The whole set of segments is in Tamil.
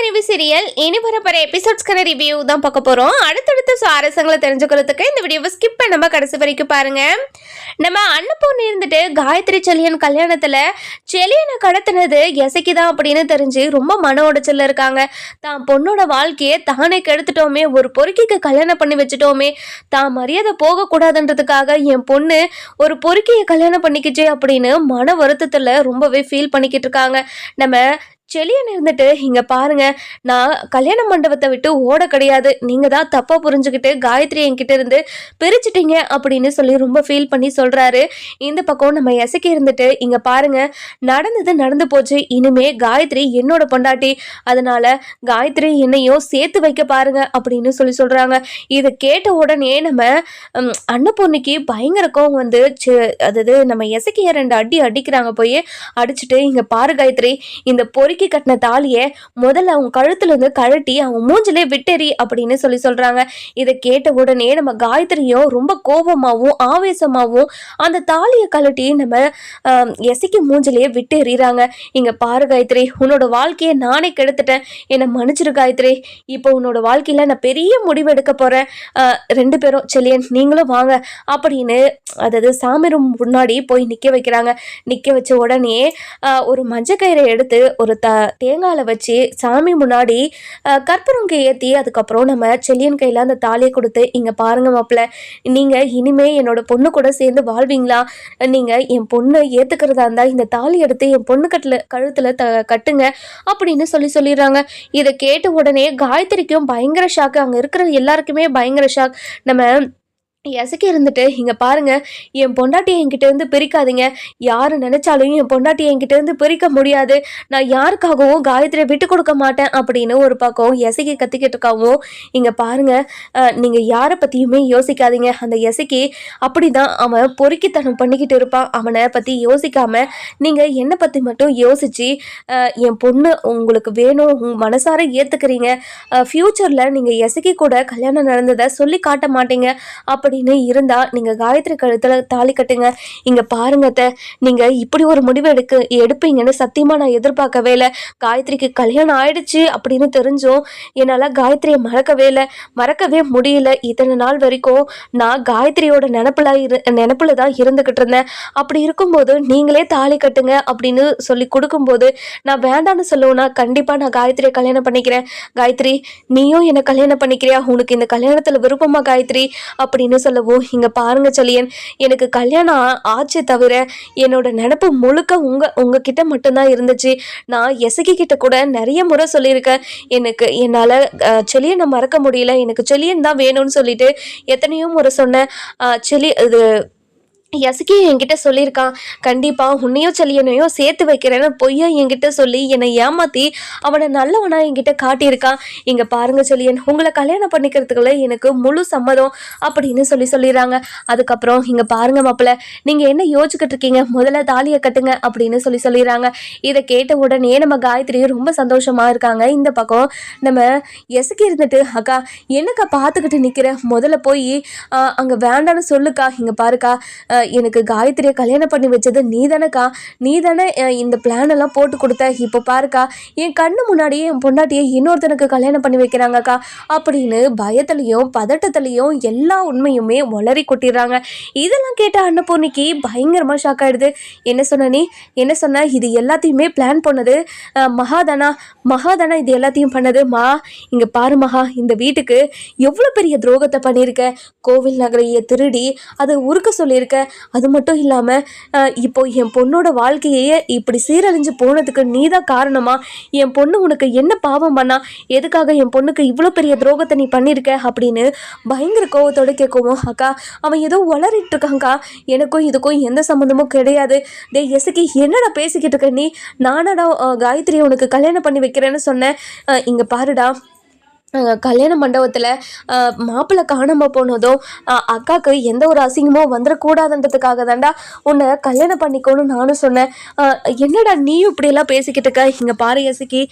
மனைவி சீரியல் இனி வரப்போற எபிசோட்ஸ்க்கான ரிவ்யூ தான் பார்க்க போறோம். அடுத்தடுத்த சுவாரஸ்யங்களை தெரிஞ்சுக்கிறதுக்கு இந்த வீடியோவை ஸ்கிப் பண்ணாம கடைசி வரைக்கும் பாருங்க. நம்ம அன்னபூர்ணி இருந்துட்டு காயத்ரி செலியன் கல்யாணத்துல செலியனை கடத்தினது எசைக்கு தான் அப்படின்னு தெரிஞ்சு ரொம்ப மன உடைச்சல்ல இருக்காங்க. தான் பொண்ணோட வாழ்க்கையை தானே கெடுத்துட்டோமே, ஒரு பொறுக்கிக்கு கல்யாணம் பண்ணி வச்சுட்டோமே, தான் மரியாதை போகக்கூடாதுன்றதுக்காக என் பொண்ணு ஒரு பொறுக்கியை கல்யாணம் பண்ணிக்கிச்சு அப்படின்னு மன வருத்தத்துல ரொம்பவே ஃபீல் பண்ணிக்கிட்டு இருக்காங்க. நம்ம செலியன் இருந்துட்டு இங்க பாருங்க, நான் கல்யாண மண்டபத்தை விட்டு ஓட கிடையாது, நீங்க தான் தப்பா புரிஞ்சுக்கிட்டு காயத்ரி என்கிட்ட இருந்து பிரிச்சுட்டீங்க அப்படின்னு சொல்லி ரொம்ப ஃபீல் பண்ணி சொல்றாரு. இந்த பக்கம் நம்ம எசக்கி இருந்துட்டு இங்க பாருங்க, நடந்தது நடந்து போச்சு, இனிமே காயத்ரி என்னோட பொண்டாட்டி, அதனால காயத்ரி என்னையும் சேர்த்து வைக்க பாருங்க அப்படின்னு சொல்லி சொல்றாங்க. இதை கேட்ட உடனே நம்ம அன்னபூர்ணிக்கு பயங்கர கோவம் வந்து அதாவது நம்ம எசக்கிய 2 அடி அடிக்கிறாங்க. போய் அடிச்சுட்டு இங்க பாரு காயத்ரி, இந்த பொறுக்கி கட்டின தாலியை முதல்ல அவங்க கழுத்துல இருந்து கழட்டி அவங்க மூஞ்சிலே விட்டெறி அப்படின்னு சொல்லி சொல்றாங்க. இதை கேட்ட உடனே நம்ம காயத்ரியும் ரொம்ப கோபமாவும் ஆவேசமாவும் அந்த தாலியை கழட்டி நம்ம எசைக்கு மூஞ்சிலேயே விட்டு எறிறாங்க. இங்க பாரு காயத்ரி, உன்னோட வாழ்க்கையை நானே கெடுத்துட்டேன், என்னை மன்னிச்சிரு காயத்ரி, இப்போ உன்னோட வாழ்க்கையில நான் பெரிய முடிவு எடுக்க போறேன், 2 பேரும் செலியன் நீங்களும் வாங்க அப்படின்னு அதாவது சாமி ரூம் முன்னாடி போய் நிக்க வைக்கிறாங்க. நிக்க வச்ச உடனே ஒரு மஞ்சள் கயிறை எடுத்து ஒரு தேங்காயில் வச்சு சாமி முன்னாடி கற்பூரங்க ஏற்றி அதுக்கப்புறம் நம்ம செலியன் கையில் அந்த தாலியை கொடுத்து, இங்கே பாருங்க மாப்பிள்ள, நீங்கள் இனிமே என்னோட பொண்ணு கூட சேர்ந்து வாழ்வீங்களா, நீங்கள் என் பொண்ணை ஏற்றுக்கிறதா இருந்தால் இந்த தாலி எடுத்து என் பொண்ணு கழுத்தில் கட்டுங்க அப்படின்னு சொல்லிடுறாங்க. இதை கேட்ட உடனே காயத்ரிக்கும் பயங்கர ஷாக்கு, அங்கே இருக்கிற எல்லாருக்குமே பயங்கர ஷாக். நம்ம எசக்கி இருந்துட்டு இங்கே பாருங்க, என் பொண்டாட்டியை என்கிட்ட இருந்து பிரிக்காதீங்க, யார் நினைச்சாலும் என் பொண்டாட்டியை என்கிட்ட இருந்து பிரிக்க முடியாது, நான் யாருக்காகவும் காயத்ரியை விட்டு கொடுக்க மாட்டேன் அப்படின்னு ஒரு பக்கம் எசக்கி கத்திக்கிட்டு இருக்காவும். இங்கே பாருங்க, நீங்கள் யாரை பற்றியுமே யோசிக்காதீங்க, அந்த எசக்கி அப்படிதான், அவன் பொறுக்கித்தனம் பண்ணிக்கிட்டு இருப்பான், அவனை பற்றி யோசிக்காம நீங்கள் என்னை பற்றி மட்டும் யோசிச்சு என் பொண்ணு உங்களுக்கு வேணும், மனசார ஏற்றுக்கிறீங்க, ஃப்யூச்சரில் நீங்கள் எசக்கி கூட கல்யாணம் நடந்ததை சொல்லி காட்ட மாட்டீங்க அப்படின்னு இருந்தா நீங்க காயத்ரி கழுத்துல தாலி கட்டுங்க. இங்க பாருங்க, நீங்க இப்படி ஒரு முடிவு எடுப்பீங்கன்னு சத்தியமா நான் எதிர்பார்க்கவே இல்லை. காயத்ரிக்கு கல்யாணம் ஆயிடுச்சு அப்படின்னு தெரிஞ்சும் என்னால காயத்ரியை மறக்கவே முடியல. இத்தனை நாள் வரைக்கும் நான் காயத்ரியோட நினப்புல தான் இருந்துகிட்டு இருந்தேன். அப்படி இருக்கும்போது நீங்களே தாலி கட்டுங்க அப்படின்னு சொல்லி கொடுக்கும்போது நான் வேண்டான்னு சொல்லுவேன்னா கண்டிப்பா நான் காயத்ரியை கல்யாணம் பண்ணிக்கிறேன். காயத்ரி, நீயும் என்னை கல்யாணம் பண்ணிக்கிறியா, உனக்கு இந்த கல்யாணத்துல விருப்பமா காயத்ரி அப்படின்னு சொல்லவும், இங்க பாருங்க செலியன், எனக்கு கல்யாணம் ஆச்சே தவிர என்னோட நினப்பு முழுக்க உங்ககிட்ட மட்டும்தான் இருந்துச்சு. நான் எசகி கிட்ட கூட நிறைய முறை சொல்லியிருக்கேன், என்னால் செலியனை மறக்க முடியல, எனக்கு செலியன் தான் வேணும்னு சொல்லிட்டு எத்தனையோ முறை சொன்னேன். இது எசக்கி என்கிட்ட சொல்லியிருக்கான், கண்டிப்பா உன்னையும் செலியனையும் சேர்த்து வைக்கிறேன்னு பொய்யா என்கிட்ட சொல்லி என்னை ஏமாத்தி அவனை நல்லவனா என்கிட்ட காட்டியிருக்கான். இங்க பாருங்க செலியன், உங்களை கல்யாணம் பண்ணிக்கிறதுக்குள்ள எனக்கு முழு சம்மதம் அப்படின்னு சொல்லிடுறாங்க. அதுக்கப்புறம் இங்க பாருங்க மாப்பிள்ள, நீங்க என்ன யோசிச்சுக்கிட்டு இருக்கீங்க, முதல்ல தாலியை கட்டுங்க அப்படின்னு சொல்லிடுறாங்க. இதை கேட்ட உடனே நம்ம காயத்ரி ரொம்ப சந்தோஷமா இருக்காங்க. இந்த பக்கம் நம்ம எசக்கி இருந்துட்டு, அக்கா என்னக்கா பார்த்துக்கிட்டு நிக்கிற, முதல்ல போய் அங்க வேண்டான்னு சொல்லுக்கா, இங்க பாருக்கா, எனக்கு காயத்ரியை கல்யாணம் பண்ணி வச்சது நீ தானேக்கா, நீ தானே இந்த பிளான் எல்லாம் போட்டு கொடுத்த, இப்போ பாருக்கா என் கண்ணு முன்னாடியே என் பொண்டாட்டியை இன்னொருத்தனுக்கு கல்யாணம் பண்ணி வைக்கிறாங்கக்கா அப்படின்னு பயத்துலையும் பதட்டத்துலையும் எல்லா உண்மையுமே வளரி கொட்டிடுறாங்க. இதெல்லாம் கேட்ட அன்னபூர்ணிக்கு பயங்கரமா ஷாக் ஆயிடுது. என்ன சொன்ன, இது எல்லாத்தையுமே பிளான் பண்ணது மகாதானா இது எல்லாத்தையும் பண்ணது. இங்க பாரு மகா, இந்த வீட்டுக்கு எவ்வளவு பெரிய துரோகத்தை பண்ணியிருக்க, கோவில் நகரையை திருடி அதை உருக்க சொல்லியிருக்க, அது மட்டும் இல்லாமல் இப்போ என் பொண்ணோட வாழ்க்கையே இப்படி சீரழிஞ்சு போனதுக்கு நீ தான் காரணமா, என் பொண்ணு உனக்கு என்ன பாவம் பண்ணா, எதுக்காக என் பொண்ணுக்கு இவ்வளோ பெரிய துரோகத்தை நீ பண்ணியிருக்க அப்படின்னு பயங்கர கோவத்தோடு கேட்கவும், அக்கா அவன் ஏதோ வளரிட்டு இருக்காங்க்கா, எனக்கும் இதுக்கும் எந்த சம்மந்தமும் கிடையாது. டே எசக்கி, என்னடா பேசிக்கிட்டு இருக்க நீ, நானடா காயத்ரி உனக்கு கல்யாணம் பண்ணி வைக்கிறேன்னு சொன்னேன். இங்கே பாருடா, கல்யாண மண்டபத்தில் மாப்பிள்ளை காணாமல் போனதும் அக்காவுக்கு எந்த ஒரு அசிங்கமும் வந்துடக்கூடாதுன்றதுக்காக தாண்டா உன்னை கல்யாணம் பண்ணிக்கணும்னு நானும் சொன்னேன். என்னடா நீயும் இப்படியெல்லாம் பேசிக்கிட்டு இருக்க? இங்கே பாரு யசிக்கி,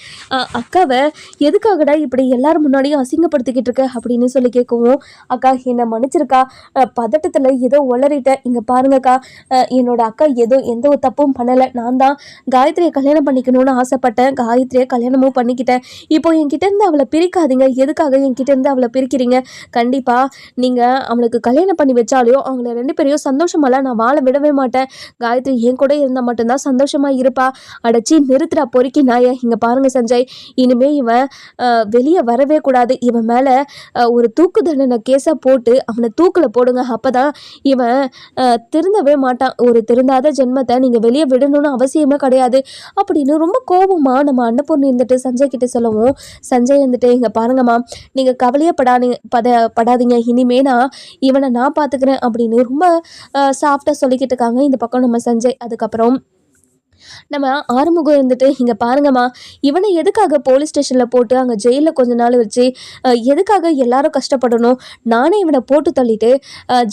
அக்காவை எதுக்காகடா இப்படி எல்லாரும் முன்னாடியும் அசிங்கப்படுத்திக்கிட்டு இருக்க அப்படின்னு சொல்லி கேட்கவும், அக்கா என்னை மன்னிச்சிருக்கா, பதட்டத்தில் ஏதோ உளறிட்டேன். இங்கே பாருங்கக்கா, என்னோட அக்கா எந்த ஒரு தப்பும் பண்ணலை. நான் தான் காயத்ரியை கல்யாணம் பண்ணிக்கணும்னு ஆசைப்பட்டேன். காயத்ரியை கல்யாணமும் பண்ணிக்கிட்டேன். இப்போ என்கிட்ட இருந்து அவளை பிரிக்காதீங்க. எதுக்காக என்கிட்ட இருந்து அவளை பிரிக்கிறீங்க? கண்டிப்பா நீங்க அவளுக்கு கல்யாணம் பண்ணி வச்சாலையும் அவங்கள 2 பேரையும் சந்தோஷமெல்லாம் நான் வாழ விடவே மாட்டேன். காயத்ரி என் கூட இருந்தால் மட்டும்தான் சந்தோஷமா இருப்பா. அடைச்சி நிறுத்துறா பொறுக்கி நாய. இங்க பாருங்க சஞ்சய், இனிமே இவன் வெளியே வரவே கூடாது. இவன் மேல ஒரு தூக்கு தண்டனை கேஸை போட்டு அவனை தூக்கில் போடுங்க. அப்பதான் இவன் திருந்தவே மாட்டான். ஒரு திருந்தாத ஜென்மத்தை நீங்க வெளியே விடணும்னு அவசியமே கிடையாது அப்படின்னு ரொம்ப கோபமா நம்ம அன்னபூர்ணி இருந்துட்டு சஞ்சய் கிட்ட சொல்லவும், சஞ்சய் வந்துட்டு இங்க பாருங்கம்மா, நீங்க கவலையே படாதீங்க, இனிமே இவனை நான் பாத்துக்கிறேன் அப்படின்னு ரொம்ப சாஃப்டா சொல்லிக்கிட்டு இருக்காங்க இந்த பக்கம் நம்ம சஞ்சய். அதுக்கப்புறம் நம்ம ஆறுமுகம் இருந்துட்டு இங்கே பாருங்கம்மா, இவனை எதுக்காக போலீஸ் ஸ்டேஷனில் போட்டு அங்கே ஜெயிலில் கொஞ்ச நாள் வச்சு எதுக்காக எல்லாரும் கஷ்டப்படணும்? நானே இவனை போட்டு தள்ளிட்டு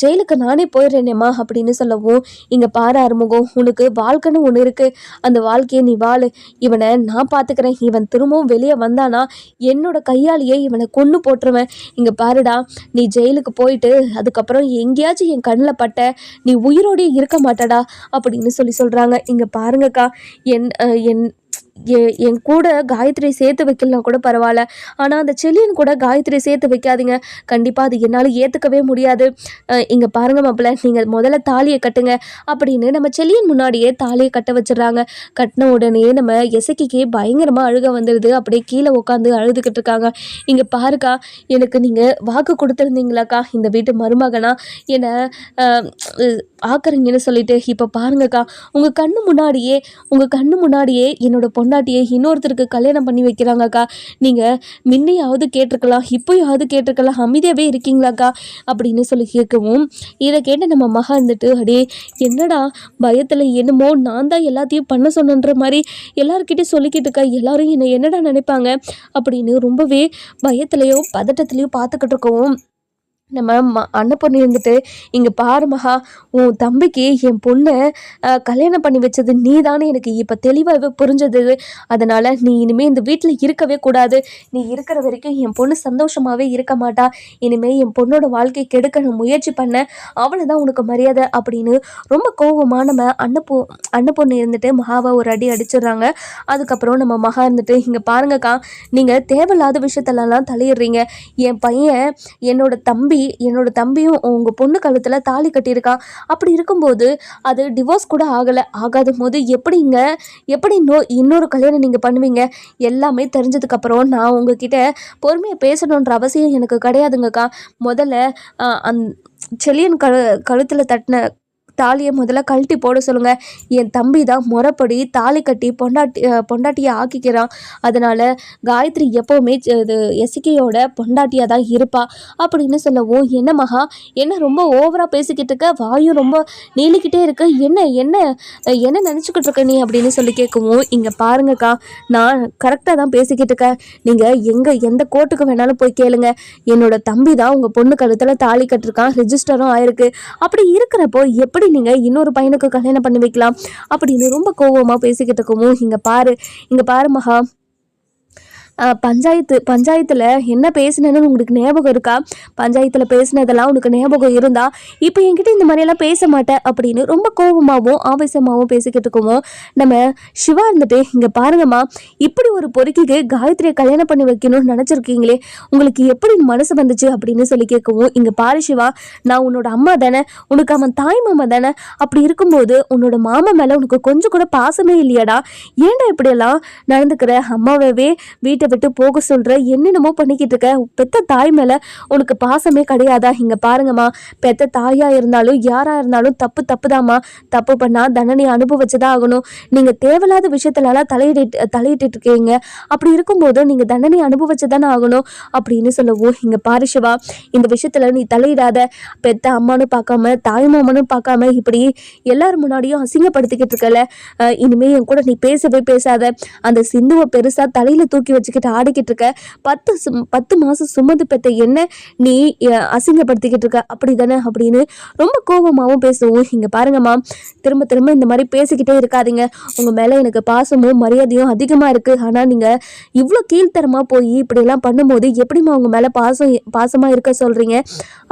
ஜெயிலுக்கு நானே போயிடுறேனேம்மா அப்படின்னு சொல்லவும், இங்கே பாரு ஆறுமுகம், உனக்கு வாழ்க்கைன்னு ஒன்று இருக்குது. அந்த வாழ்க்கையை நீ வாழு. இவனை நான் பார்த்துக்கிறேன். இவன் திரும்பவும் வெளியே வந்தானா என்னோட கையாலேயே இவனை கொன்று போட்டுருவேன். இங்கே பாருடா, நீ ஜெயிலுக்கு போயிட்டு அதுக்கப்புறம் எங்கேயாச்சும் என் கண்ணில் பட்ட நீ உயிரோடே இருக்க மாட்டடா அப்படின்னு சொல்கிறாங்க. இங்கே பாருங்கக்கா, என் கூட காயத்ரி சேர்த்து வைக்கலாம் கூட பரவாயில்ல, ஆனால் அந்த செல்லியன் கூட காயத்ரி சேர்த்து வைக்காதீங்க. கண்டிப்பாக அது என்னால் ஏற்றுக்கவே முடியாது. இங்கே பாருங்க மாப்பிள்ள, நீங்கள் முதல்ல தாலியை கட்டுங்க அப்படின்னு நம்ம செல்லியன் முன்னாடியே தாலியை கட்ட வச்சிடறாங்க. கட்டின உடனே நம்ம எசக்கிக்கு பயங்கரமாக அழுக வந்துடுது. அப்படியே கீழே உட்காந்து அழுதுகிட்டு இருக்காங்க. இங்கே பாருக்கா, எனக்கு நீங்கள் வாக்கு கொடுத்துருந்தீங்களாக்கா இந்த வீட்டு மருமகனா என்னை ஆக்குறீங்கன்னு சொல்லிட்டு, இப்போ பாருங்கக்கா, உங்கள் கண்ணு முன்னாடியே என்னோட பொண்டாட்டியை இன்னொருத்தருக்கு கல்யாணம் பண்ணி வைக்கிறாங்கக்கா. நீங்கள் முன்னையாவது கேட்டிருக்கலாம், இப்போயாவது கேட்டிருக்கலாம், அமைதியாகவே இருக்கீங்களாக்கா அப்படின்னு சொல்லி கேட்கவும், இதை கேட்டு நம்ம மகா இருந்துட்டு, அடே என்னடா பயத்தில் என்னமோ நான் தான் எல்லாத்தையும் பண்ண சொன்னன்ற மாதிரி எல்லாருக்கிட்டையும் சொல்லிக்கிட்டு இருக்கா, எல்லாரும் என்னடா நினைப்பாங்க அப்படின்னு ரொம்பவே பயத்துலையும் பதட்டத்துலையும் பார்த்துக்கிட்டு இருக்கவும், நம்ம அன்னபூர்ணி இருந்துட்டு, இங்கே பாரு மகா, உன் தம்பிக்கு என் பொண்ணை கல்யாணம் பண்ணி வச்சது நீ தானே எனக்கு இப்போ தெளிவாகவே புரிஞ்சது. அதனால் நீ இனிமேல் இந்த வீட்டில் இருக்கவே கூடாது. நீ இருக்கிற வரைக்கும் என் பொண்ணு சந்தோஷமாகவே இருக்க மாட்டா. இனிமேல் என் பொண்ணோட வாழ்க்கை கெடுக்க நான் முயற்சி பண்ணேன், அவ்வளோதான் உனக்கு மரியாதை அப்படின்னு ரொம்ப கோபமாக நம்ம அன்னபூர்ணி இருந்துட்டு மகாவை ஒரு அடி அடிச்சிடுறாங்க. அதுக்கப்புறம் நம்ம மகா இருந்துட்டு, இங்கே பாருங்கக்கா, நீங்கள் தேவையில்லாத விஷயத்தெல்லாம் தலையிடுறீங்க. என் பையன் என்னோட தம்பியும் உங்கள் பொண்ணு கழுத்தில் தாலி கட்டியிருக்கான். அப்படி இருக்கும்போது அது டிவோர்ஸ் கூட ஆகாத போது எப்படி இன்னொரு கல்யாணம் நீங்கள் பண்ணுவீங்க? எல்லாமே தெரிஞ்சதுக்கப்புறம் நான் உங்ககிட்ட பொறுமையை பேசணுன்ற அவசியம் எனக்கு கிடையாதுங்கக்கா. முதல்ல செல்லியன் கழுத்தில் தட்டின தாலியை முதல்ல கழட்டி போட சொல்லுங்கள். என் தம்பி தான் முறைப்படி தாலி கட்டி பொண்டாட்டியை ஆக்கிக்கிறான். அதனால் காயத்ரி எப்போவுமே எசிக்கையோட பொண்டாட்டியாக தான் இருப்பா அப்படின்னு சொல்லவும், என்ன மகா, என்ன ரொம்ப ஓவராக பேசிக்கிட்டு இருக்க, வாயும் ரொம்ப நீளிக்கிட்டே இருக்க, என்ன நினச்சிக்கிட்டு இருக்க நீ அப்படின்னு சொல்லி கேட்கவும், இங்கே பாருங்கக்கா, நான் கரெக்டாக தான் பேசிக்கிட்டு இருக்கேன். நீங்கள் எந்த கோர்ட்டுக்கு வேணாலும் போய் கேளுங்க. என்னோட தம்பி தான் உங்கள் பொண்ணு கழுத்தில் தாலி கட்டிருக்கான், ரிஜிஸ்டரும் ஆயிருக்கு. அப்படி இருக்கிறப்போ எப்படி நீங்கள் இன்னொரு பையனுக்கு கல்யாணம் பண்ணி வைக்கலாம் அப்படின்னு ரொம்ப கோபமாக பேசிக்கிட்டு இருக்கவும், இங்கே பாரு மகா, பஞ்சாயத்தில் என்ன பேசினேன்னு உங்களுக்கு ஞாபகம் இருக்கா? பஞ்சாயத்தில் பேசினதெல்லாம் உனக்கு ஞாபகம் இருந்தா இப்போ என்கிட்ட இந்த மாதிரியெல்லாம் பேச மாட்டேன் அப்படின்னு ரொம்ப கோபமாகவும் ஆவேசமாகவும் பேசிக்கிட்டு இருக்கவும், நம்ம சிவா இருந்துட்டு, இங்கே பாருங்கம்மா, இப்படி ஒரு பொறுக்கிக்கு காயத்ரியை கல்யாணம் பண்ணி வைக்கணும்னு நினச்சிருக்கீங்களே, உங்களுக்கு எப்படி மனசு வந்துச்சு அப்படின்னு சொல்லி கேட்கவும், இங்கே பாரு சிவா, நான் உன்னோட அம்மா தானே, உனக்கு அவன் தாய் மாமா தானே. அப்படி இருக்கும்போது உன்னோட மாமா மேலே உனக்கு கொஞ்சம் கூட பாசமே இல்லையாடா? ஏன்டா இப்படியெல்லாம் நடந்துக்கிற? அம்மாவே வீட்டை விட்டு போக சொல்ற, என்னென்னமோ பண்ணிக்கிட்டு இருக்க. பெத்த தாய் மேல உனக்கு பாசமே கிடையாதா? இங்க பாருங்கம்மா, பெத்த தாயா இருந்தாலும் யாரா இருந்தாலும் தப்புதாம்மா. தப்பு பண்ணா தண்டனை அனுபவிச்சுதான் ஆகணும். நீங்க தேவையில்லாத விஷயத்துலலாம் தலையிட்டு இருக்கீங்க. அப்படி இருக்கும்போது நீங்க தண்டனை அனுபவிச்சுதானே ஆகணும் அப்படின்னு சொல்லவும், இங்க பாரு சிவா, இந்த விஷயத்துல நீ தலையிடாத. பெத்த அம்மானு பார்க்காம தாய் மாமனு பார்க்காம இப்படி எல்லாரும் முன்னாடியும் அசிங்கப்படுத்திக்கிட்டு இருக்கல. இனிமே என் கூட நீ பேசவே பேசாத. அந்த சிந்துவை பெருசா தலையில தூக்கி வச்சுக்க வச்சுக்கிட்டு ஆடிக்கிட்டு இருக்க? 10 மாசம் சுமந்து பெத்த என்ன நீ அசிங்கப்படுத்திக்கிட்டு இருக்க அப்படி தானே அப்படின்னு ரொம்ப கோபமாகவும் பேசவும், இங்கே பாருங்கம்மா, திரும்ப திரும்ப இந்த மாதிரி பேசிக்கிட்டே இருக்காதீங்க. உங்கள் மேலே எனக்கு பாசமும் மரியாதையும் அதிகமாக இருக்குது. ஆனால் நீங்கள் இவ்வளோ கீழ்த்தரமாக போய் இப்படியெல்லாம் பண்ணும்போது எப்படிம்மா உங்கள் மேலே பாசமாக இருக்க சொல்கிறீங்க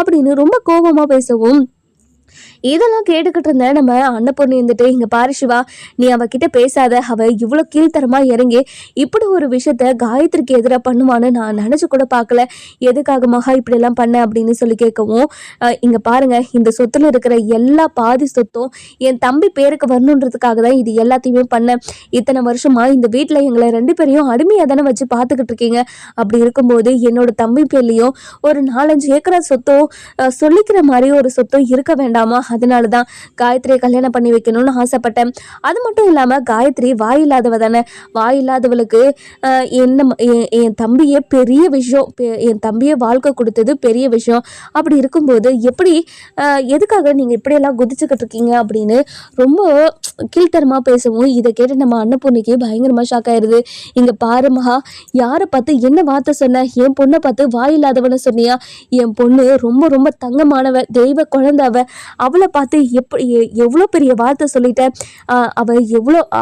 அப்படின்னு ரொம்ப கோபமாக பேசவும், இதெல்லாம் கேட்டுக்கிட்டு இருந்த நம்ம அன்னபூர்ணி இருந்துட்டு, இங்க பாரு சிவா, நீ அவகிட்ட பேசாத. அவ இவ்வளவு கீழ்த்தரமா இறங்கி இப்படி ஒரு விஷயத்த காயத்ரிக்கு எதிராக பண்ணுவான்னு நான் நினைச்சு கூட பார்க்கல. எதுக்காக மகா இப்படி எல்லாம் பண்ண அப்படின்னு சொல்லி கேட்கவும், இங்க பாருங்க, இந்த சொத்துல இருக்கிற எல்லா பாதி சொத்தும் என் தம்பி பேருக்கு வரணுன்றதுக்காக தான் இது எல்லாத்தையுமே பண்ணேன். இத்தனை வருஷமா இந்த வீட்டுல எங்களை 2 பேரையும் அடிமையா தானே வச்சு பார்த்துக்கிட்டு இருக்கீங்க. அப்படி இருக்கும்போது என்னோட தம்பி பேர்லயும் ஒரு 4-5 ஏக்கரா சொத்தும் சொல்லிக்கிற மாதிரி ஒரு சொத்தும் இருக்க வேண்டாமா? அதனால தான் காயத்ரியை கல்யாணம் பண்ணி வைக்கணும்னு ஆசைப்பட்டேன். அது மட்டும் இல்லாமல் காயத்ரி வாயில்லாதவ தானே. வாயில்லாதவளுக்கு என் தம்பியே பெரிய விஷயம், என் தம்பியை வாழ்க்கை கொடுத்தது பெரிய விஷயம். அப்படி இருக்கும்போது எப்படி எதுக்காக நீங்கள் இப்படியெல்லாம் குதிச்சுக்கிட்டு இருக்கீங்க அப்படின்னு ரொம்ப கீழ்த்தரமாக பேசவும், இதை கேட்டு நம்ம அன்னபூர்ணிக்கு பயங்கரமாக ஷாக் ஆயிடுது. இங்கே பாரு மகா, யாரை பார்த்து என்ன வார்த்தை சொன்ன? என் பொண்ணை பார்த்து வாயில்லாதவன்னு சொன்னியா? என் பொண்ணு ரொம்ப ரொம்ப தங்கமானவ, தெய்வ குழந்தைவ. அவளை பார்த்து எவ்வளோ பெரிய வார்த்தை சொல்லிட்டேன்.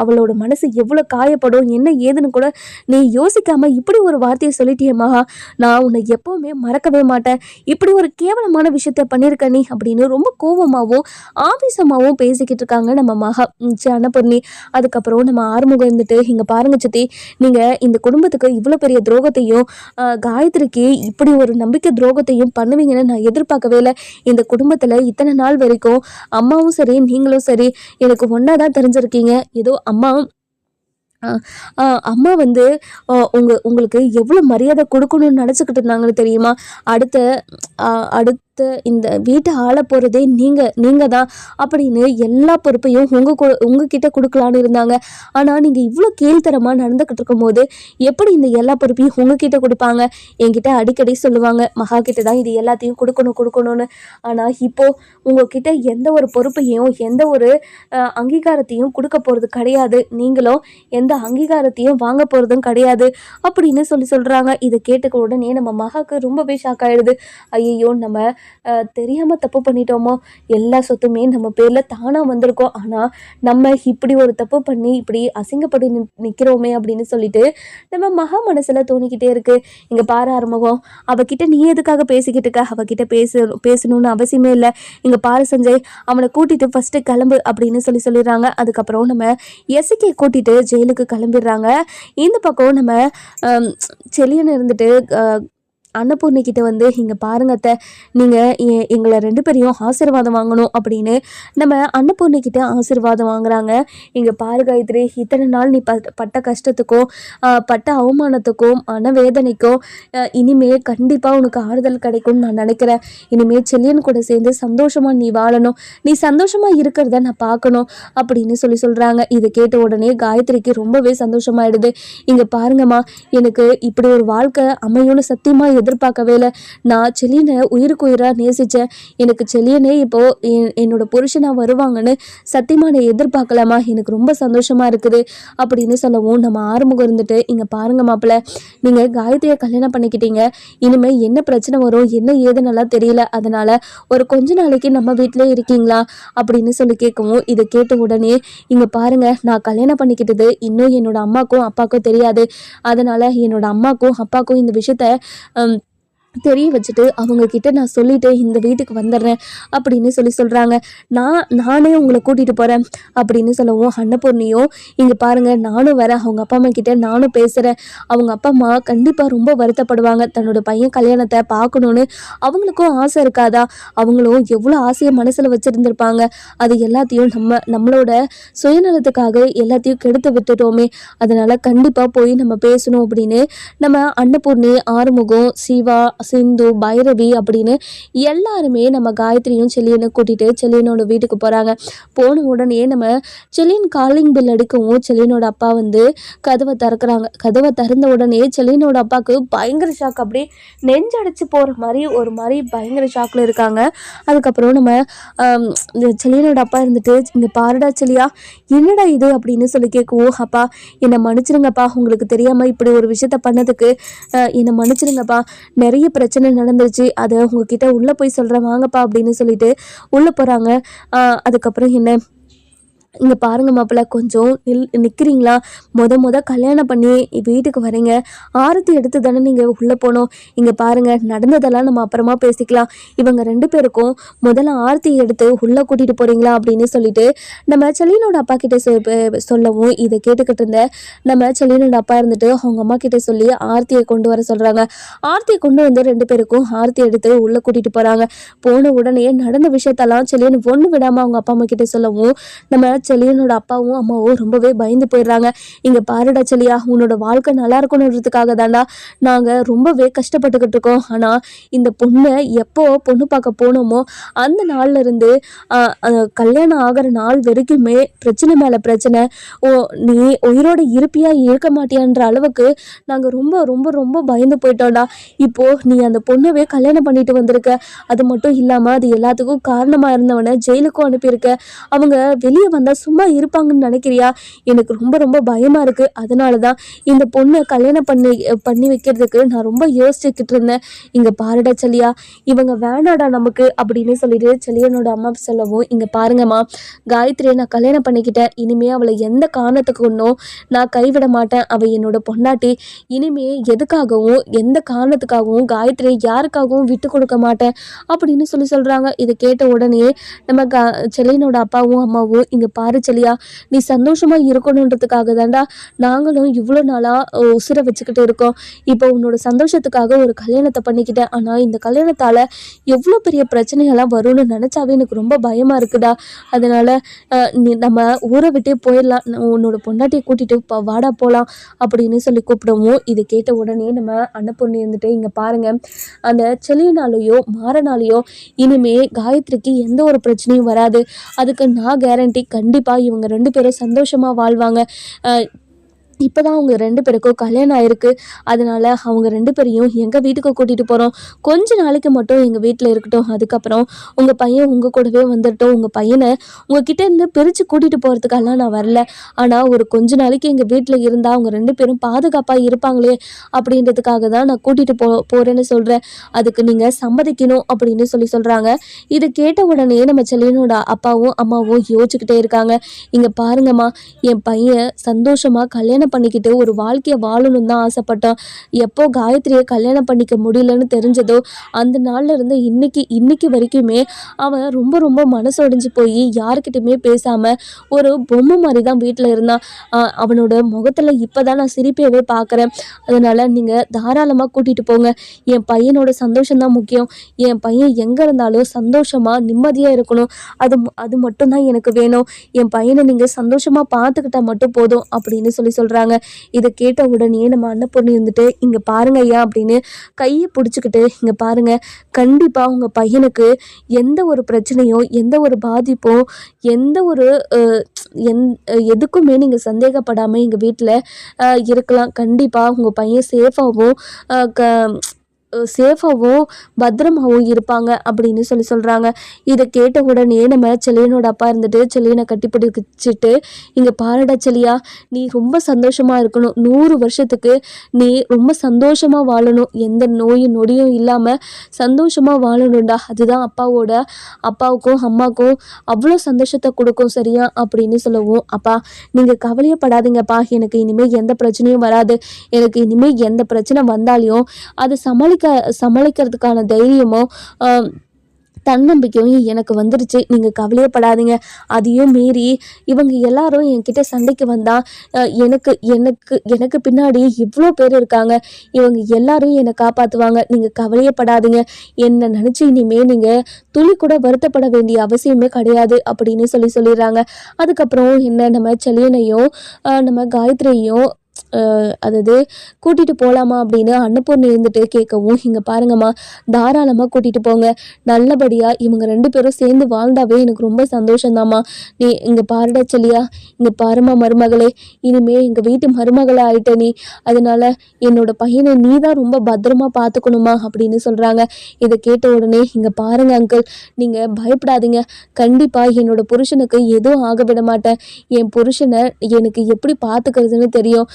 அவளோட மனசு எவ்வளோ காயப்படும் என்ன ஏதுன்னு கூட நீ யோசிக்காம இப்படி ஒரு வார்த்தையை சொல்லிட்டியே மகா. நான் உன்னை எப்பவுமே மறக்கவே மாட்டேன். இப்படி ஒரு கேவலமான விஷயத்த பண்ணியிருக்க நீ அப்படின்னு ரொம்ப கோபமாகவும் ஆவேசமாகவும் பேசிக்கிட்டு இருக்காங்க நம்ம மகா அன்னபூர்ணி. அதுக்கப்புறம் நம்ம ஆறுமுகம் இருந்துட்டு, இங்க பாருங்க சித்தி, நீங்க இந்த குடும்பத்துக்கு இவ்வளோ பெரிய துரோகத்தையும் காயத்ரிக்கு இப்படி ஒரு நம்பிக்கை துரோகத்தையும் பண்ணுவீங்கன்னு நான் எதிர்பார்க்கவே இல்லை. இந்த குடும்பத்துல இத்தனை நாள் வரைக்கும் அம்மாவும் சரி நீங்களும் சரி எனக்கு ஒன்றா தான் தெரிஞ்சிருக்கீங்க. ஏதோ அம்மா வந்து உங்களுக்கு எவ்வளோ மரியாதை கொடுக்கணும்னு நினச்சிக்கிட்டு இருந்தாங்கன்னு தெரியுமா? அடுத்த இந்த வீட்டை ஆள போகிறதே நீங்கள் தான் அப்படின்னு எல்லா பொறுப்பையும் உங்ககிட்ட கொடுக்கலான்னு இருந்தாங்க. ஆனால் நீங்கள் இவ்வளோ கீழ்த்தரமாக நடந்துக்கிட்டு இருக்கும்போது எப்படி இந்த எல்லா பொறுப்பையும் உங்ககிட்ட கொடுப்பாங்க? என்கிட்ட அடிக்கடி சொல்லுவாங்க, மகா கிட்ட தான் இது எல்லாத்தையும் கொடுக்கணும்னு. ஆனால் இப்போது உங்ககிட்ட எந்த ஒரு பொறுப்பையும் எந்த ஒரு அங்கீகாரத்தையும் கொடுக்க போகிறது கிடையாது. நீங்களும் எந்த அங்கீகாரத்தையும் வாங்க போகிறதும் கிடையாது அப்படின்னு சொல்கிறாங்க. இதை கேட்டுக்க உடனே நம்ம மகாக்கு ரொம்பவே ஷாக் ஆகிடுது. ஐயோ, நம்ம தெரியாமல் தப்பு பண்ணிட்டோமோ, எல்லா சொத்துமே நம்ம பேரில் தானாக வந்திருக்கோம். ஆனால் நம்ம இப்படி ஒரு தப்பு பண்ணி இப்படி அசிங்கப்பட்டு நிற்கிறோமே அப்படின்னு சொல்லிட்டு நம்ம மகா மனசில் தோணிக்கிட்டே இருக்கு. இங்கே பாரு ஆறுமுகம், அவகிட்ட நீ எதுக்காக பேசிக்கிட்டு இருக்க? அவகிட்ட பேசணும்னு அவசியமே இல்லை. இங்கே பாரு சஞ்சய், அவனை கூட்டிட்டு ஃபஸ்ட்டு கிளம்பு அப்படின்னு சொல்லிடுறாங்க. அதுக்கப்புறம் நம்ம எஸ்கே கூட்டிட்டு ஜெயிலுக்கு கிளம்பிடுறாங்க. இந்த பக்கம் நம்ம செல்லியன் இருந்துட்டு அன்னபூர்ணி கிட்ட வந்து, இங்கே பாருங்க அத்தை, நீங்கள் எங்களை 2 பேரையும் ஆசீர்வாதம் வாங்கணும் அப்படின்னு நம்ம அன்னபூர்ணி கிட்ட ஆசீர்வாதம் வாங்குறாங்க. இங்கே பாரு காயத்ரி, இத்தனை நாள் நீ பட்ட கஷ்டத்துக்கும் பட்ட அவமானத்துக்கும் மனவேதனைக்கும் இனிமே கண்டிப்பாக உனக்கு ஆறுதல் கிடைக்கும்னு நான் நினைக்கிறேன். இனிமேல் செல்லியன் கூட சேர்ந்து சந்தோஷமாக நீ வாழணும், நீ சந்தோஷமாக இருக்கிறத நான் பார்க்கணும் அப்படின்னு சொல்கிறாங்க. இதை கேட்ட உடனே காயத்ரிக்கு ரொம்பவே சந்தோஷமாயிடுது. இங்கே பாருங்கம்மா, எனக்கு இப்படி ஒரு வாழ்க்கை அமையும்னு சத்தியமாக எதிர்பார்க்கவே இல்லை. நான் செல்லியனை உயிருக்கு உயிராக நேசித்தேன். எனக்கு செல்லியனே இப்போது என்னோட புருஷனாக வருவாங்கன்னு சத்தியமாக நான் எதிர்பார்க்கலாமா? எனக்கு ரொம்ப சந்தோஷமாக இருக்குது அப்படின்னு சொல்லவும், நம்ம ஆறுமுகம் இருந்துட்டு, இங்கே பாருங்க மாப்பிள்ள, நீங்கள் காயத்ரியை கல்யாணம் பண்ணிக்கிட்டீங்க. இனிமேல் என்ன பிரச்சனை வரும் என்ன ஏதுன்னெல்லாம் தெரியல. அதனால் ஒரு கொஞ்ச நாளைக்கு நம்ம வீட்டிலே இருக்கீங்களா அப்படின்னு சொல்லி கேட்கவும், இதை கேட்ட உடனே, இங்கே பாருங்க, நான் கல்யாணம் பண்ணிக்கிட்டது இன்னும் என்னோட அம்மாக்கும் அப்பாவுக்கும் தெரியாது. அதனால் என்னோட அம்மாக்கும் அப்பாவுக்கும் இந்த விஷயத்த தெரிய வச்சுட்டு அவங்கக்கிட்ட நான் சொல்லிட்டு இந்த வீட்டுக்கு வந்துடுறேன் அப்படின்னு சொல்கிறாங்க. நானே உங்களை கூட்டிகிட்டு போகிறேன் அப்படின்னு சொல்லவும், அன்னபூர்ணியும், இங்கே பாருங்கள், நானும் வரேன், அவங்க அப்பா அம்மா கிட்ட நானும் பேசுகிறேன். அவங்க அப்பா அம்மா கண்டிப்பாக ரொம்ப வருத்தப்படுவாங்க. தன்னோட பையன் கல்யாணத்தை பார்க்கணுன்னு அவங்களுக்கும் ஆசை இருக்காதா? அவங்களும் எவ்வளோ ஆசையை மனசில் வச்சுருந்துருப்பாங்க. அது எல்லாத்தையும் நம்மளோட சுயநலத்துக்காக எல்லாத்தையும் கெடுத்து விட்டுட்டோமே. அதனால் கண்டிப்பாக போய் நம்ம பேசணும் அப்படின்னு நம்ம அன்னபூர்ணி, ஆறுமுகம், சிவா, சிந்து, பைரவி அப்படின்னு எல்லாருமே நம்ம காயத்ரியும் செல்லியனை கூட்டிட்டு செல்லியனோட வீட்டுக்கு போகிறாங்க. போன உடனே நம்ம செல்லியன் காலிங் பில் அடிக்கவும் செல்லியனோட அப்பா வந்து கதவை திறக்கிறாங்க. கதவை திறந்த உடனே செல்லியனோட அப்பாவுக்கு பயங்கர ஷாக். அப்படியே நெஞ்சடைச்சு போகிற மாதிரி ஒரு மாதிரி பயங்கர ஷாக்கில் இருக்காங்க. அதுக்கப்புறம் நம்ம செல்லியனோட அப்பா இருந்துட்டு, இங்கே பாருடா செல்லியா, என்னடா இது அப்படின்னு சொல்லி கேட்குவோம். அப்பா என்னை மன்னிச்சிருங்கப்பா, உங்களுக்கு தெரியாமல் இப்படி ஒரு விஷயத்த பண்ணதுக்கு என்னை மன்னிச்சிருங்கப்பா, நிறைய பிரச்சனை நடந்துருச்சு, அதை உங்ககிட்ட உள்ளே போய் சொல்கிறேன் வாங்கப்பா அப்படின்னு சொல்லிட்டு உள்ளே போகிறாங்க. அதுக்கப்புறம் என்ன, இங்கே பாருங்க மாப்பிள்ள, கொஞ்சம் நிற்கிறீங்களா? முத கல்யாணம் பண்ணி வீட்டுக்கு வரீங்க, ஆரத்தி எடுத்து தானே நீங்கள் உள்ளே போனோம். இங்கே பாருங்கள், நடந்ததெல்லாம் நம்ம அப்புறமா பேசிக்கலாம். இவங்க 2 பேருக்கும் முதல்ல ஆரத்தி எடுத்து உள்ளே கூட்டிகிட்டு போகிறீங்களா அப்படின்னு சொல்லிட்டு நம்ம செல்லியனோட அப்பா கிட்டே சொல்லவும், இதை கேட்டுக்கிட்டு இருந்த நம்ம செல்லியனோட அப்பா இருந்துட்டு அவங்க அம்மா கிட்டே சொல்லி ஆரத்தியை கொண்டு வர சொல்கிறாங்க. ஆரத்தியை கொண்டு வந்து 2 பேருக்கும் ஆரத்தி எடுத்து உள்ளே கூட்டிகிட்டு போகிறாங்க. போன உடனே நடந்த விஷயத்தெல்லாம் செல்லியன் ஒன்று விடாமல் அவங்க அப்பா அம்மா கிட்டே சொல்லவும், நம்ம செல்லியனோட அப்பாவும் அம்மாவும் ரொம்பவே பயந்து போயிடுறாங்க. இங்கே பாருடா செல்லியா, உன்னோட வாழ்க்கை நல்லா இருக்கணுன்றதுக்காக தாண்டா நாங்கள் ரொம்பவே கஷ்டப்பட்டுக்கிட்டு இருக்கோம். ஆனால் இந்த பொண்ணை எப்போ பொண்ணு பார்க்க போனோமோ அந்த நாள்ல இருந்து கல்யாணம் ஆகிற நாள் வரைக்குமே பிரச்சனை மேலே பிரச்சனை. நீ உயிரோட இருப்பியா இருக்க மாட்டியான்ற அளவுக்கு நாங்கள் ரொம்ப ரொம்ப ரொம்ப பயந்து போயிட்டோம்டா. இப்போது நீ அந்த பொண்ணவே கல்யாணம் பண்ணிட்டு வந்திருக்க. அது மட்டும் இல்லாமல் அது எல்லாத்துக்கும் காரணமாக இருந்தவனை ஜெயிலுக்கும் அனுப்பியிருக்க. அவங்க வெளியே வந்தால் சும்மா இருப்பாங்கன்னு நினைக்கிறியா? எனக்கு ரொம்ப ரொம்ப பயமாக இருக்குது. அதனால தான் இந்த பொண்ணை கல்யாணம் பண்ணி வைக்கிறதுக்கு நான் ரொம்ப யோசிச்சுக்கிட்டு இருந்தேன். இங்கே பாருடா செல்லியா, இவங்க வேண்டாடா நமக்கு அப்படின்னு சொல்லிட்டு செல்லியனோட அம்மா சொல்லவும், இங்கே பாருங்கம்மா, காயத்ரியை நான் கல்யாணம் பண்ணிக்கிட்டேன். இனிமேல் அவளை எந்த காரணத்துக்கு ஒன்றும் நான் கைவிட மாட்டேன். அவள் என்னோட பொண்டாட்டி. இனிமே எதுக்காகவும் எந்த காரணத்துக்காகவும் காயத்ரியை யாருக்காகவும் விட்டு கொடுக்க மாட்டேன் அப்படின்னு சொல்கிறாங்க. இதை கேட்ட உடனே நம்ம செல்லியனோட அப்பாவும் அம்மாவும், இங்கே பாரு செல்லியா, நீ சந்தோஷமாக இருக்கணுன்றதுக்காக தாண்டா நாங்களும் இவ்வளோ நாளாக உசுரை வச்சுக்கிட்டு இருக்கோம். இப்போ உன்னோட சந்தோஷத்துக்காக ஒரு கல்யாணத்தை பண்ணிக்கிட்டேன். ஆனால் இந்த கல்யாணத்தால் எவ்வளோ பெரிய பிரச்சனைகள்லாம் வரும்னு நினச்சாவே எனக்கு ரொம்ப பயமாக இருக்குடா. அதனால் நம்ம ஊரை விட்டே போயிடலாம், உன்னோட பொண்டாட்டியை கூட்டிகிட்டு வாடா போகலாம் அப்படின்னு சொல்லி கூப்பிடவும், இதை கேட்ட உடனே நம்ம அன்னபூர்ணி இருந்துட்டு, இங்கே பாருங்கள், அந்த செல்லியனாலேயோ மாறனாலேயோ இனிமே காயத்ரிக்கு எந்த ஒரு பிரச்சனையும் வராது. அதுக்கு நான் கேரண்டி. கண்டிப்பாக இவங்க 2 பேரும் சந்தோஷமாக வாழ்வாங்க. இப்போ தான் அவங்க 2 பேருக்கும் கல்யாணம் ஆயிருக்கு. அதனால் அவங்க 2 பேரையும் எங்கள் வீட்டுக்கு கூட்டிகிட்டு போகிறோம். கொஞ்ச நாளைக்கு மட்டும் எங்கள் வீட்டில் இருக்கட்டும். அதுக்கப்புறம் உங்கள் பையன் உங்கள் கூடவே வந்துட்டோம். உங்கள் பையனை உங்ககிட்டேருந்து பிரித்து கூட்டிகிட்டு போகிறதுக்கெல்லாம் நான் வரல. ஆனால் ஒரு கொஞ்ச நாளைக்கு எங்கள் வீட்டில் இருந்தால் அவங்க 2 பேரும் பாதுகாப்பாக இருப்பாங்களே அப்படின்றதுக்காக தான் நான் கூட்டிகிட்டு போகிறேன்னு சொல்கிறேன். அதுக்கு நீங்கள் சம்மதிக்கணும் அப்படின்னு சொல்கிறாங்க. இதை கேட்ட உடனே நம்ம செல்லியனோட அப்பாவும் அம்மாவும் யோசிச்சுக்கிட்டே இருக்காங்க. இங்கே பாருங்கம்மா, என் பையன் சந்தோஷமாக கல்யாணம் பண்ணிக்கிட்டு ஒரு வாழ்க்கையை வாழணும் தான் ஆசைப்பட்டான். எப்போ காயத்ரியை கல்யாணம் பண்ணிக்க முடியலன்னு தெரிஞ்சதோ அந்த நாள்ல இருந்து இன்னைக்கு வரைக்குமே அவன் ரொம்ப ரொம்ப மனசு உடைஞ்சு போய் யாருக்கிட்டுமே பேசாம ஒரு பொம்மை மாதிரி தான் வீட்டில் இருந்தான். அவனோட முகத்துல இப்போதான் நான் சிரிப்பவே பார்க்குறேன். அதனால நீங்க தாராளமாக கூட்டிட்டு போங்க. என் பையனோட சந்தோஷம் தான் முக்கியம். என் பையன் எங்க இருந்தாலும் சந்தோஷமா நிம்மதியா இருக்கணும். அது மட்டும்தான் எனக்கு வேணும். என் பையனை நீங்க சந்தோஷமா பார்த்துக்கிட்டா மட்டும் போதும் அப்படின்னு சொல்றாங்க. இதை கேட்ட உடனே நம்ம அன்னபூர்ணி இருந்துட்டு, இங்க பாருங்க ஐயா அப்படின்னு கையை பிடிச்சிக்கிட்டு, இங்க பாருங்க, கண்டிப்பா உங்க பையனுக்கு எந்த ஒரு பிரச்சனையோ எந்த ஒரு பாதிப்போ எந்த ஒரு எதுக்குமே நீங்க சந்தேகப்படாம எங்க வீட்டில் இருக்கலாம். கண்டிப்பா உங்க பையன் சேஃபாகவும் பத்திரமாகவும் இருப்பாங்க அப்படின்னு சொல்கிறாங்க. இதை கேட்ட உடனே நம்ம செல்லியனோட அப்பா இருந்துட்டு செல்லியனை கட்டிப்பிடிச்சிட்டு, இங்கே பாருடா செல்லியா, நீ ரொம்ப சந்தோஷமாக இருக்கணும். 100 வருஷத்துக்கு நீ ரொம்ப சந்தோஷமாக வாழணும். எந்த நோயும் நொடியும் இல்லாமல் சந்தோஷமாக வாழணும்டா. அதுதான் அப்பாவுக்கும் அம்மாவுக்கும் அவ்வளோ சந்தோஷத்தை கொடுக்கும், சரியா அப்படின்னு சொல்லவும், அப்பா நீங்கள் கவலையப்படாதீங்கப்பா, எனக்கு இனிமேல் எந்த பிரச்சனையும் வராது. எனக்கு இனிமேல் எந்த பிரச்சனை வந்தாலையும் அதை சமாளிக்கிறதுக்கான தைரியமும் தன்னம்பிக்கையும் எனக்கு வந்துருச்சு. நீங்கள் கவலையப்படாதீங்க. அதையும் மீறி இவங்க எல்லாரும் என்கிட்ட சண்டைக்கு வந்தால் எனக்கு பின்னாடி இவ்வளோ பேர் இருக்காங்க. இவங்க எல்லாரும் என்னை காப்பாற்றுவாங்க. நீங்கள் கவலையப்படாதீங்க. என்னை நினச்சி இனிமேல் நீங்கள் துளி கூட வருத்தப்பட வேண்டிய அவசியமே கிடையாது அப்படின்னு சொல்லிடுறாங்க. அதுக்கப்புறம் என்ன, நம்ம செல்லியனையும் நம்ம காயத்ரியையும் அதாவது கூட்டிகிட்டு போகலாமா அப்படின்னு அன்னபூர்ணி இருந்துட்டு கேட்கவும், இங்கே பாருங்கம்மா, தாராளமாக கூட்டிகிட்டு போங்க. நல்லபடியாக இவங்க 2 பேரும் சேர்ந்து வாழ்ந்தாவே எனக்கு ரொம்ப சந்தோஷம்தாம்மா. நீ இங்கே பாருடா செல்லியா, இங்கே பாருமா மருமகளே, இனிமே எங்கள் வீட்டு மருமகளை ஆயிட்ட நீ. அதனால என்னோட பையனை நீ தான் ரொம்ப பத்திரமா பார்த்துக்கணுமா அப்படின்னு சொல்கிறாங்க. இதை கேட்ட உடனே, இங்கே பாருங்க அங்கிள், நீங்கள் பயப்படாதீங்க. கண்டிப்பாக என்னோட புருஷனுக்கு எதுவும் ஆக விட மாட்டேன். என் புருஷனை எனக்கு எப்படி பார்த்துக்கிறதுன்னு தெரியும்.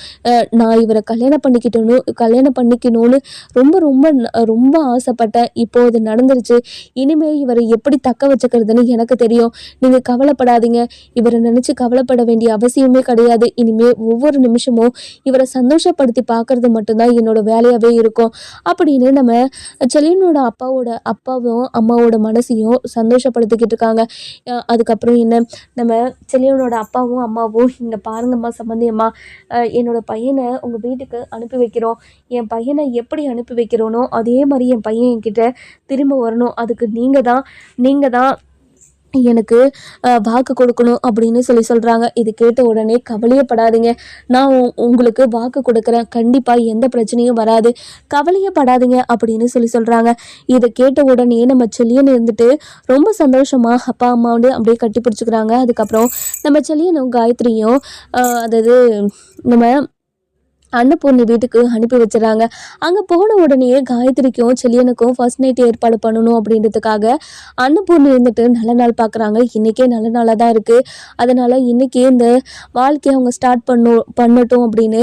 நான் இவரை கல்யாணம் பண்ணிக்கணும்னு ரொம்ப ரொம்ப ரொம்ப ஆசைப்பட்டேன். இப்போ அது நடந்துருச்சு. இனிமே இவரை எப்படி தக்க வச்சுக்கிறதுன்னு எனக்கு தெரியும். நீங்கள் கவலைப்படாதீங்க. இவரை நினச்சி கவலைப்பட வேண்டிய அவசியமே கிடையாது. இனிமே ஒவ்வொரு நிமிஷமும் இவரை சந்தோஷப்படுத்தி பார்க்கறது மட்டும்தான் என்னோட வேலையாகவே இருக்கும் அப்படின்னு நம்ம செலியனோட அப்பாவும் அம்மாவோட மனசையும் சந்தோஷப்படுத்திக்கிட்டு இருக்காங்க. அதுக்கப்புறம் என்ன, நம்ம செலியனோட அப்பாவும் அம்மாவும், இங்கே பாருங்கம்மா சம்மந்தியம்மா, என்னோட பையனை உங்கள் வீட்டுக்கு அனுப்பி வைக்கிறோம். என் பையனை எப்படி அனுப்பி வைக்கிறோனோ அதே மாதிரி என் பையன் என்கிட்ட திரும்ப வரணும். அதுக்கு நீங்கள் தான் எனக்கு வாக்கு கொடுக்கணும் அப்படின்னு சொல்கிறாங்க. இது கேட்ட உடனே, கவலையப்படாதீங்க, நான் உங்களுக்கு வாக்கு கொடுக்குறேன். கண்டிப்பாக எந்த பிரச்சனையும் வராது, கவலையப்படாதீங்க அப்படின்னு சொல்கிறாங்க. இதை கேட்ட உடனே நம்ம செல்லியன் இருந்துட்டு ரொம்ப சந்தோஷமாக அப்பா அம்மா வந்து அப்படியே கட்டி பிடிச்சிக்கிறாங்க. அதுக்கப்புறம் நம்ம செல்லியனும் காயத்ரியும் அதாவது நம்ம அன்னபூர்ணி வீட்டுக்கு அனுப்பி வச்சிடறாங்க. அங்கே போன உடனே காயத்ரிக்கும் செல்லியனுக்கும் ஃபர்ஸ்ட் நைட் ஏற்பாடு பண்ணணும் அப்படின்றதுக்காக அன்னபூர்ணி இருந்துட்டு நல்ல நாள் பார்க்குறாங்க. இன்றைக்கே நல்ல நாளாக தான் இருக்குது, அதனால் இன்றைக்கே இந்த வாழ்க்கையை அவங்க ஸ்டார்ட் பண்ணட்டும் அப்படின்னு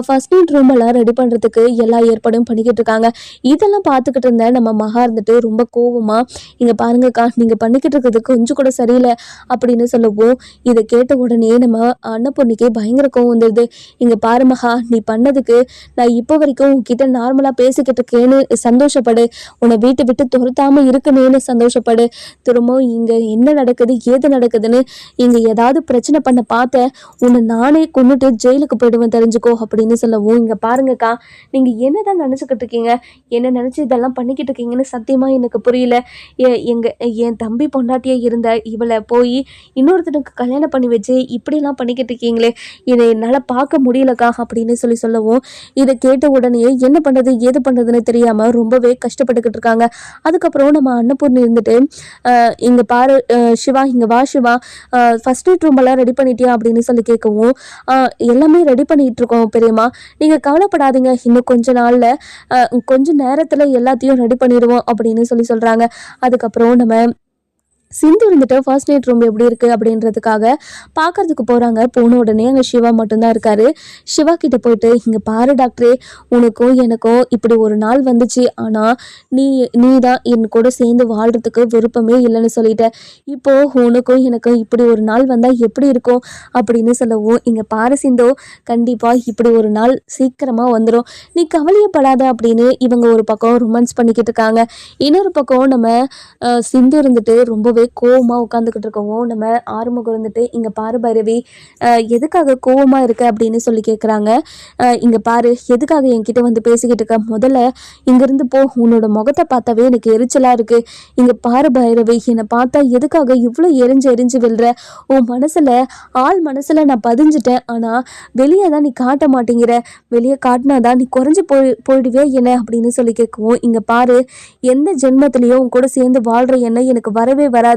ஃபர்ஸ்ட் நைட் ரூமெல்லாம் ரெடி பண்ணுறதுக்கு எல்லா ஏற்பாடும் பண்ணிக்கிட்டு இருக்காங்க. இதெல்லாம் பார்த்துக்கிட்டு இருந்தேன் நம்ம மகா இருந்துட்டு ரொம்ப கோவமாக, இங்கே பாருங்கக்கா, நீங்கள் பண்ணிக்கிட்டு இருக்கிறது கொஞ்சம் கூட சரியில்லை அப்படின்னு சொல்லவும், இதை கேட்ட உடனே நம்ம அன்னபூர்ணிக்கு பயங்கர கோவம் வந்துடுது. இங்கே பாரு மகா, நீ பண்ணதுக்கு நான் இப்போ வரைக்கும் உன்கிட்ட நார்மலாக பேசிக்கிட்டு இருக்கேன்னு சந்தோஷப்படு. உன்னை வீட்டை விட்டு துரத்தாமல் இருக்கணும்னு சந்தோஷப்படு. திரும்பவும் இங்கே என்ன நடக்குது ஏது நடக்குதுன்னு இங்கே ஏதாவது பிரச்சனை பண்ண பார்த்த உன்னை நானே கொண்டுட்டு ஜெயிலுக்கு போயிடுவேன் தெரிஞ்சுக்கோ அப்படின்னு சொல்லவும், இங்கே பாருங்கக்கா, நீங்கள் என்ன தான் நினச்சிக்கிட்டு இருக்கீங்க, என்ன நினச்சி இதெல்லாம் பண்ணிக்கிட்டு இருக்கீங்கன்னு சத்தியமாக எனக்கு புரியல. என் தம்பி பொண்டாட்டியே இருந்த இவளை போய் இன்னொருத்தனுக்கு கல்யாணம் பண்ணி வச்சு இப்படிலாம் பண்ணிக்கிட்டு இருக்கீங்களே, இதை என்னால் பார்க்க முடியலக்கா அப்படின்னு சொல்லவும், இதை கேட்ட உடனே என்ன பண்ணுறது ஏது பண்ணுறதுன்னு தெரியாமல் ரொம்பவே கஷ்டப்பட்டுக்கிட்டு இருக்காங்க. அதுக்கப்புறம் நம்ம அன்னபூர்ணி இருந்துட்டு, இங்கே பாரு சிவா, இங்கே வா சிவா, ஃபர்ஸ்ட் நைட் ரூம் எல்லாம் ரெடி பண்ணிட்டியா அப்படின்னு சொல்லி கேட்கவும், எல்லாமே ரெடி பண்ணிகிட்டு இருக்கோம் பெரியம்மா, நீங்கள் கவலைப்படாதீங்க, இன்னும் கொஞ்ச நேரத்தில் எல்லாத்தையும் ரெடி பண்ணிடுவோம் அப்படின்னு சொல்கிறாங்க. அதுக்கப்புறம் நம்ம சிந்து இருந்துட்டு ஃபர்ஸ்ட் நைட் ரூம் எப்படி இருக்குது அப்படின்றதுக்காக பார்க்கறதுக்கு போகிறாங்க. போன உடனே அங்கே சிவா மட்டும்தான் இருக்காரு. சிவா கிட்ட போயிட்டு, இங்கே பாரு டாக்டரே, உனக்கும் எனக்கும் இப்படி ஒரு நாள் வந்துச்சு, ஆனால் நீ தான் என் கூட சேர்ந்து வாழ்கிறதுக்கு விருப்பமே இல்லைன்னு சொல்லிட்ட. இப்போது உனக்கும் எனக்கும் இப்படி ஒரு நாள் வந்தால் எப்படி இருக்கும் அப்படின்னு சொல்லவும், இங்கே பாரு சிந்து, கண்டிப்பாக இப்படி ஒரு நாள் சீக்கிரமாக வந்துடும், நீ கவலையப்படாத அப்படின்னு இவங்க ஒரு பக்கம் ரொமான்ஸ் பண்ணிக்கிட்டு இருக்காங்க. இன்னொரு பக்கம் நம்ம சிந்து இருந்துட்டு ரொம்பவே கோவமாக உட்காந்துக்கிட்டு இருக்கவும், நம்ம ஆறுமுகம் இருந்துட்டு, இங்கே பாரு பைரவி, எதுக்காக கோவமாக இருக்க அப்படின்னு சொல்லி கேட்குறாங்க. இங்கே பாரு, எதுக்காக என்கிட்ட வந்து பேசிக்கிட்டு இருக்க, முதல்ல இங்கேருந்து போ, உன்னோட முகத்தை பார்த்தாவே எனக்கு எரிச்சலாக இருக்குது. இங்கே பாரு பைரவி, என்னை பார்த்தா எதுக்காக இவ்வளோ எரிஞ்சு விழுற, உன் மனசில் மனசில் நான் பதிஞ்சிட்டேன், ஆனால் வெளியே தான் நீ காட்ட மாட்டேங்கிற, வெளியே காட்டினாதான் நீ குறைஞ்சி போயிடுவே என்ன அப்படின்னு சொல்லி கேட்கவும், இங்கே பாரு, எந்த ஜென்மத்திலையும் உன் கூட சேர்ந்து வாழ்கிற எண்ணம் எனக்கு வரவே வராது.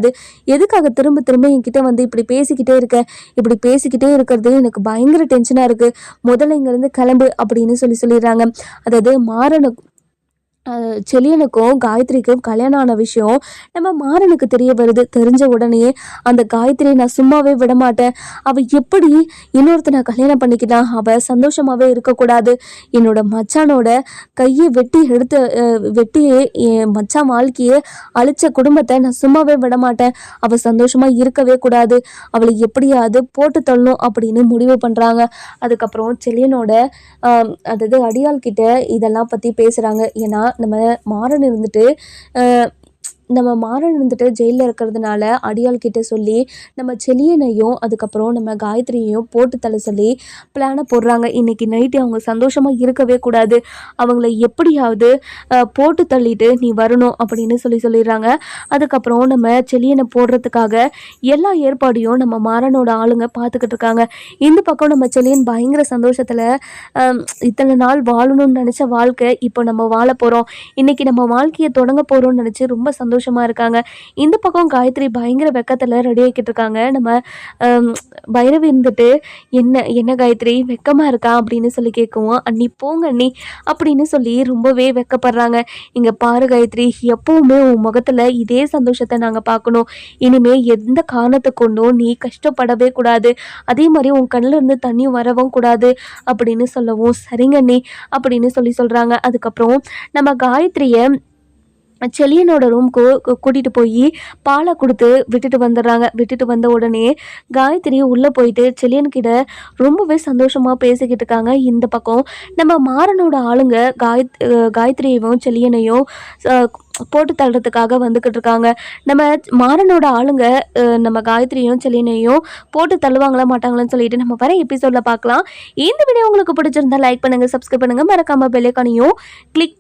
எதுக்காக திரும்ப திரும்ப என்கிட்ட வந்து இப்படி பேசிக்கிட்டே இருக்கிறது எனக்கு பயங்கர டென்ஷனாக இருக்குது. முதல்ல இங்கேருந்து கிளம்பு அப்படின்னு சொல்லிடுறாங்க. அதாவது செலியனுக்கும் காயத்ரிக்கும் கல்யாணம் ஆன விஷயம் நம்ம மாறனுக்கு தெரிய வருது. தெரிஞ்ச உடனே அந்த காயத்ரியை நான் சும்மாவே விட மாட்டேன், அவள் எப்படி இன்னொருத்தனை கல்யாணம் பண்ணிக்கிட்டான், அவள் சந்தோஷமாகவே இருக்கக்கூடாது, என்னோட மச்சானோட கையை வெட்டி என் மச்சான் வாழ்க்கையை அழிச்ச குடும்பத்தை நான் சும்மாவே விட மாட்டேன், அவள் சந்தோஷமாக இருக்கவே கூடாது, அவளை எப்படியாவது போட்டு தள்ளணும் அப்படின்னு முடிவு பண்ணுறாங்க. அதுக்கப்புறம் செலியனோட அதாவது அடியாள் கிட்ட இதெல்லாம் பற்றி பேசுகிறாங்க. ஏன்னா நம்ம மாறன் இருந்துட்டு நம்ம மாறன் வந்துட்டு ஜெயிலில் இருக்கிறதுனால அடியாள் கிட்ட சொல்லி நம்ம செலியனையும் அதுக்கப்புறம் நம்ம காயத்ரியையும் போட்டு தள்ள சொல்லி பிளானை போடுறாங்க. இன்னைக்கு நைட்டு அவங்க சந்தோஷமாக இருக்கவே கூடாது, அவங்கள எப்படியாவது போட்டு தள்ளிட்டு நீ வரணும் அப்படின்னு சொல்லிடுறாங்க. அதுக்கப்புறம் நம்ம செலியனை போடுறதுக்காக எல்லா ஏற்பாடையும் நம்ம மாறனோட ஆளுங்க பார்த்துக்கிட்டு இருக்காங்க. இந்த பக்கம் நம்ம செலியன் பயங்கர சந்தோஷத்தில் இத்தனை நாள் வாழணும்னு நினச்ச வாழ்க்கை இப்போ நம்ம வாழ போகிறோம், இன்னைக்கு நம்ம வாழ்க்கையை தொடங்க போகிறோம்னு நினச்சி ரொம்ப சந்தோஷமாக இருக்காங்க. இந்த பக்கம் காயத்ரி பயங்கர வெக்கத்தில் ரெடி ஆகிக்கிட்டு இருக்காங்க. நம்ம பைரவி இருந்துட்டு என்ன காயத்ரி வெக்கமாக இருக்கா அப்படின்னு சொல்லி கேட்குவோம். அண்ணி போங்க அண்ணி அப்படின்னு சொல்லி ரொம்பவே வெக்கப்படுறாங்க. இங்கே பாரு காயத்ரி, எப்போவுமே உன் முகத்தில் இதே சந்தோஷத்தை நாங்கள் பார்க்கணும், இனிமே எந்த காரணத்தை கொண்டும் நீ கஷ்டப்படவே கூடாது, அதே மாதிரி உன் கண்ணில் இருந்து தண்ணி வரவும் கூடாது அப்படின்னு சொல்லவும் சரிங்க அண்ணி அப்படின்னு சொல்கிறாங்க. அதுக்கப்புறம் நம்ம காயத்ரியை செலியனோட ரூம்க்கு கூட்டிகிட்டு போய் பாலை கொடுத்து விட்டுட்டு வந்துடுறாங்க. விட்டுட்டு வந்த உடனே காயத்ரி உள்ளே போயிட்டு செலியன்கிட்ட ரொம்பவே சந்தோஷமாக பேசிக்கிட்டு இருக்காங்க. இந்த பக்கம் நம்ம மாறனோட ஆளுங்க காயத்ரியையும் செலியனையும் போட்டு தள்ளுறதுக்காக வந்துக்கிட்டு இருக்காங்க. நம்ம மாறனோட ஆளுங்க நம்ம காயத்ரியும் செலியனையும் போட்டு தள்ளுவாங்களா மாட்டாங்களான்னு சொல்லிட்டு நம்ம வர எபிசோடில் பார்க்கலாம். இந்த வீடியோ உங்களுக்கு பிடிச்சிருந்தா லைக் பண்ணுங்கள், சப்ஸ்கிரைப் பண்ணுங்கள், மறக்காமல் பெல் ஐகானையும் கிளிக்